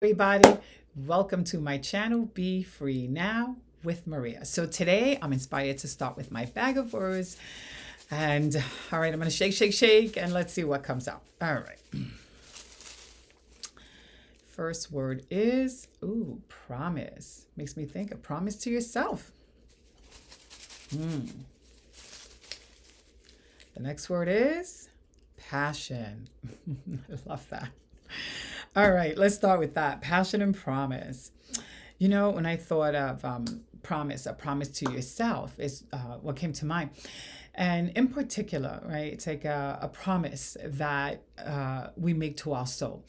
Everybody, welcome to my channel, Be Free Now with Maria. So today I'm inspired to start with my bag of words. And all right, I'm going to shake, shake, shake, and let's see what comes out. All right. First word is, promise. Makes me think a promise to yourself. The next word is passion. I love that. All right, let's start with that. Passion and promise. You know, when I thought of promise, a promise to yourself is what came to mind. And in particular, right, it's like a promise that we make to our soul.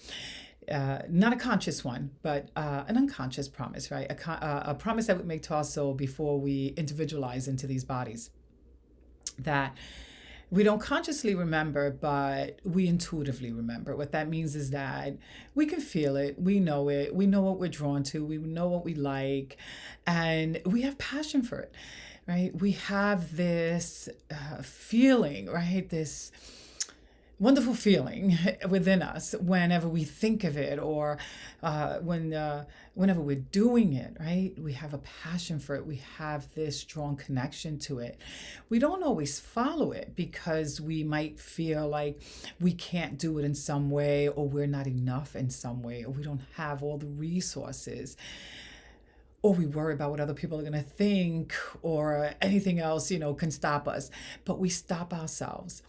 Not a conscious one, but an unconscious promise, right? A promise that we make to our soul before we individualize into these bodies. That we don't consciously remember, but we intuitively remember. What that means is that we can feel it, we know what we're drawn to, we know what we like, and we have passion for it, right? We have this feeling, right? This wonderful feeling within us whenever we think of it, or whenever we're doing it, right? We have a passion for it. We have this strong connection to it. We don't always follow it because we might feel like we can't do it in some way, or we're not enough in some way, or we don't have all the resources, or we worry about what other people are going to think, or anything else, can stop us. But we stop ourselves.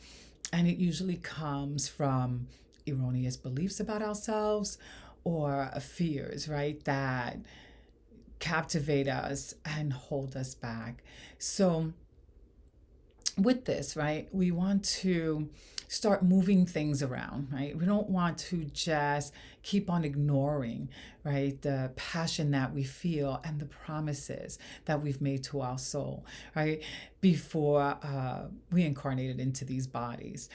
And it usually comes from erroneous beliefs about ourselves, or fears, right, that captivate us and hold us back. So with this, right, we want to start moving things around, right? We don't want to just keep on ignoring, right, the passion that we feel and the promises that we've made to our soul, right, before we incarnated into these bodies.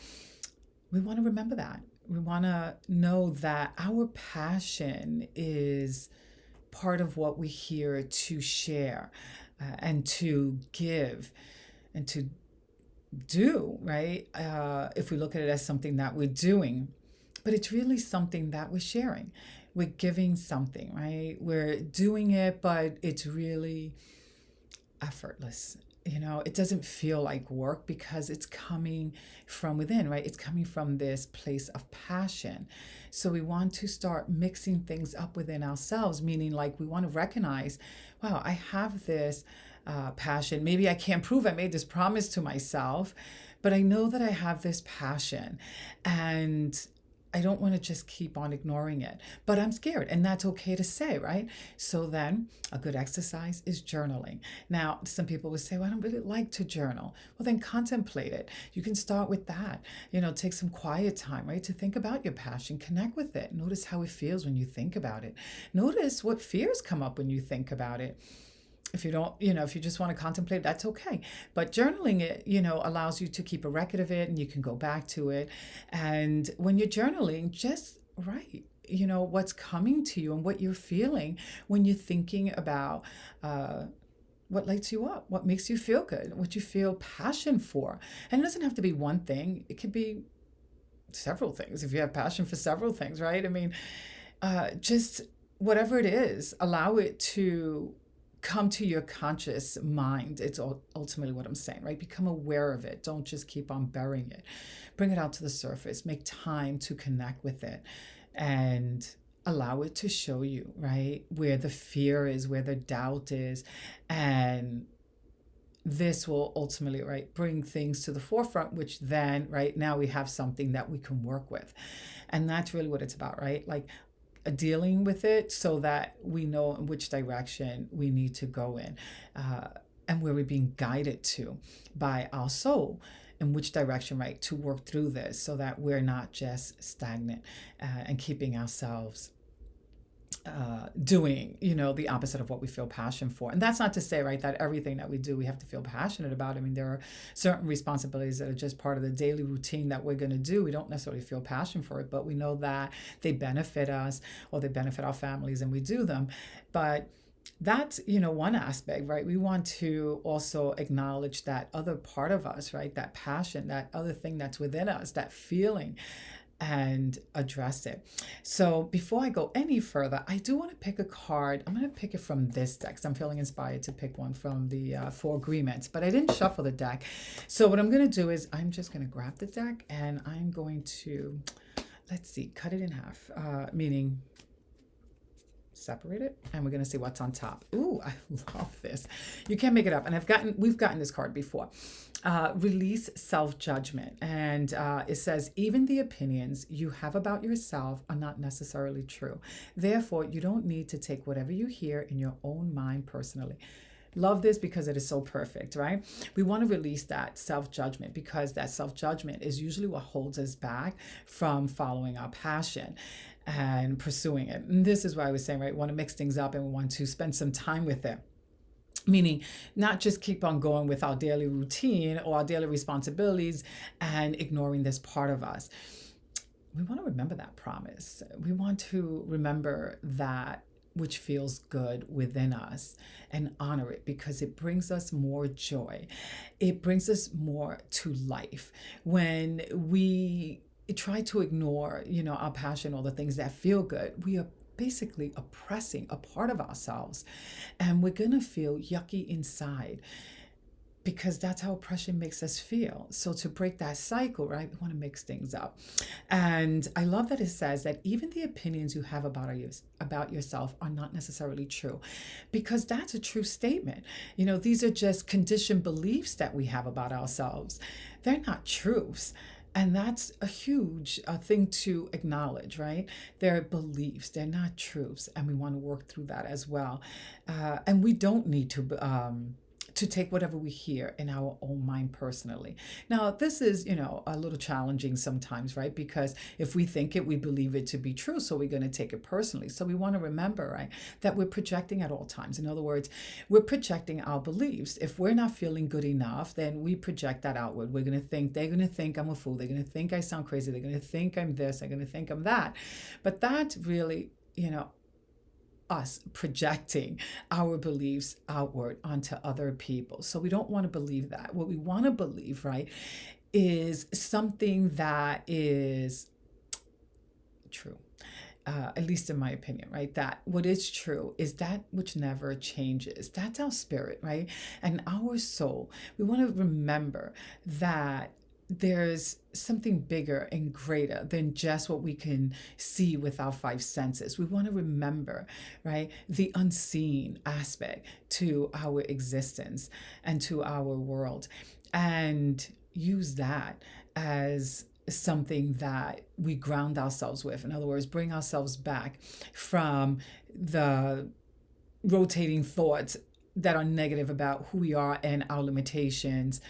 We want to remember that. We want to know that our passion is part of what we're here to share and to give and to do, right? If we look at it as something that we're doing, but it's really something that we're sharing. We're giving something, right? We're doing it, but it's really effortless. It doesn't feel like work because it's coming from within, right? It's coming from this place of passion. So we want to start mixing things up within ourselves, meaning like we want to recognize, wow, I have this passion. Maybe I can't prove I made this promise to myself, but I know that I have this passion, and I don't want to just keep on ignoring it, but I'm scared, and that's okay to say, right? So then a good exercise is journaling. Now, some people would say, well, I don't really like to journal. Well, then contemplate it. You can start with that. Take some quiet time, right? To think about your passion, connect with it. Notice how it feels when you think about it. Notice what fears come up when you think about it. If you don't, if you just want to contemplate, that's okay. But journaling it, allows you to keep a record of it, and you can go back to it. And when you're journaling, just write, what's coming to you and what you're feeling when you're thinking about what lights you up, what makes you feel good, what you feel passion for. And it doesn't have to be one thing. It could be several things if you have passion for several things, right? I mean, just whatever it is, allow it to come to your conscious mind. It's ultimately what I'm saying, right? Become aware of it. Don't just keep on burying it. Bring it out to the surface. Make time to connect with it and allow it to show you, right, where the fear is, where the doubt is. And this will ultimately, right, bring things to the forefront, which then, right, now we have something that we can work with. And that's really what it's about, right? Like, dealing with it so that we know in which direction we need to go in, and where we're being guided to by our soul, in which direction, right, to work through this so that we're not just stagnant and keeping ourselves doing, the opposite of what we feel passion for. And that's not to say, right, that everything that we do, we have to feel passionate about. I mean, there are certain responsibilities that are just part of the daily routine that we're going to do. We don't necessarily feel passion for it, but we know that they benefit us or they benefit our families, and we do them. But that's, one aspect, right? We want to also acknowledge that other part of us, right? That passion, that other thing that's within us, that feeling and address it. So before I go any further, I do want to pick a card. I'm going to pick it from this deck because I'm feeling inspired to pick one from the Four Agreements, but I didn't shuffle the deck. So what I'm going to do is I'm just going to grab the deck and I'm going to, let's see, cut it in half, meaning separate it, and we're going to see what's on top. Ooh, I love this. You can't make it up. And we've gotten this card before. Release self-judgment. And it says, even the opinions you have about yourself are not necessarily true. Therefore, you don't need to take whatever you hear in your own mind personally. Love this because it is so perfect, right? We want to release that self-judgment because that self-judgment is usually what holds us back from following our passion and pursuing it. And this is why I was saying, right, we want to mix things up and we want to spend some time with it. Meaning not just keep on going with our daily routine or our daily responsibilities and ignoring this part of us. We want to remember that promise. We want to remember that which feels good within us and honor it because it brings us more joy. It brings us more to life. When we try to ignore, our passion or the things that feel good, we are basically oppressing a part of ourselves and we're going to feel yucky inside because that's how oppression makes us feel. So to break that cycle, right, we want to mix things up. And I love that it says that even the opinions you have about yourself are not necessarily true, because that's a true statement. These are just conditioned beliefs that we have about ourselves. They're not truths. And that's a huge thing to acknowledge, right? They're beliefs, they're not truths. And we want to work through that as well. And we don't need to take whatever we hear in our own mind personally. Now, this is, a little challenging sometimes, right? Because if we think it, we believe it to be true, so we're going to take it personally. So we want to remember, right, that we're projecting at all times. In other words, we're projecting our beliefs. If we're not feeling good enough, then we project that outward. We're going to think, they're going to think I'm a fool. They're going to think I sound crazy. They're going to think I'm this. They're going to think I'm that. But that's really, us projecting our beliefs outward onto other people. So we don't want to believe that. What we want to believe, right, is something that is true. At least in my opinion, right? That what is true is that which never changes. That's our spirit, right? And our soul. We want to remember that there's something bigger and greater than just what we can see with our five senses. We want to remember, right, the unseen aspect to our existence and to our world, and use that as something that we ground ourselves with. In other words, bring ourselves back from the rotating thoughts that are negative about who we are and our limitations.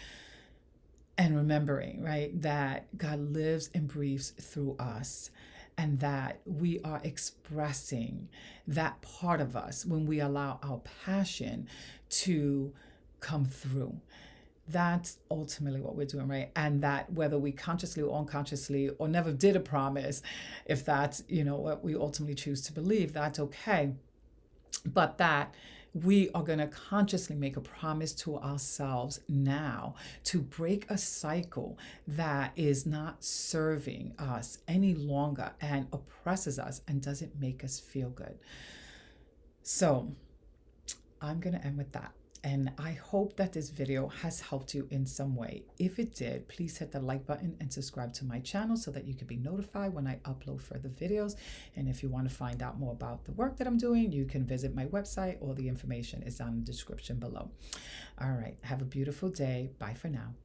And remembering, right, that God lives and breathes through us and that we are expressing that part of us when we allow our passion to come through. That's ultimately what we're doing, right? And that whether we consciously or unconsciously or never did a promise, if that's, what we ultimately choose to believe, that's okay. But that we are going to consciously make a promise to ourselves now to break a cycle that is not serving us any longer and oppresses us and doesn't make us feel good. So I'm going to end with that. And I hope that this video has helped you in some way. If it did, please hit the like button and subscribe to my channel so that you can be notified when I upload further videos. And if you want to find out more about the work that I'm doing, you can visit my website. All the information is down in the description below. All right. Have a beautiful day. Bye for now.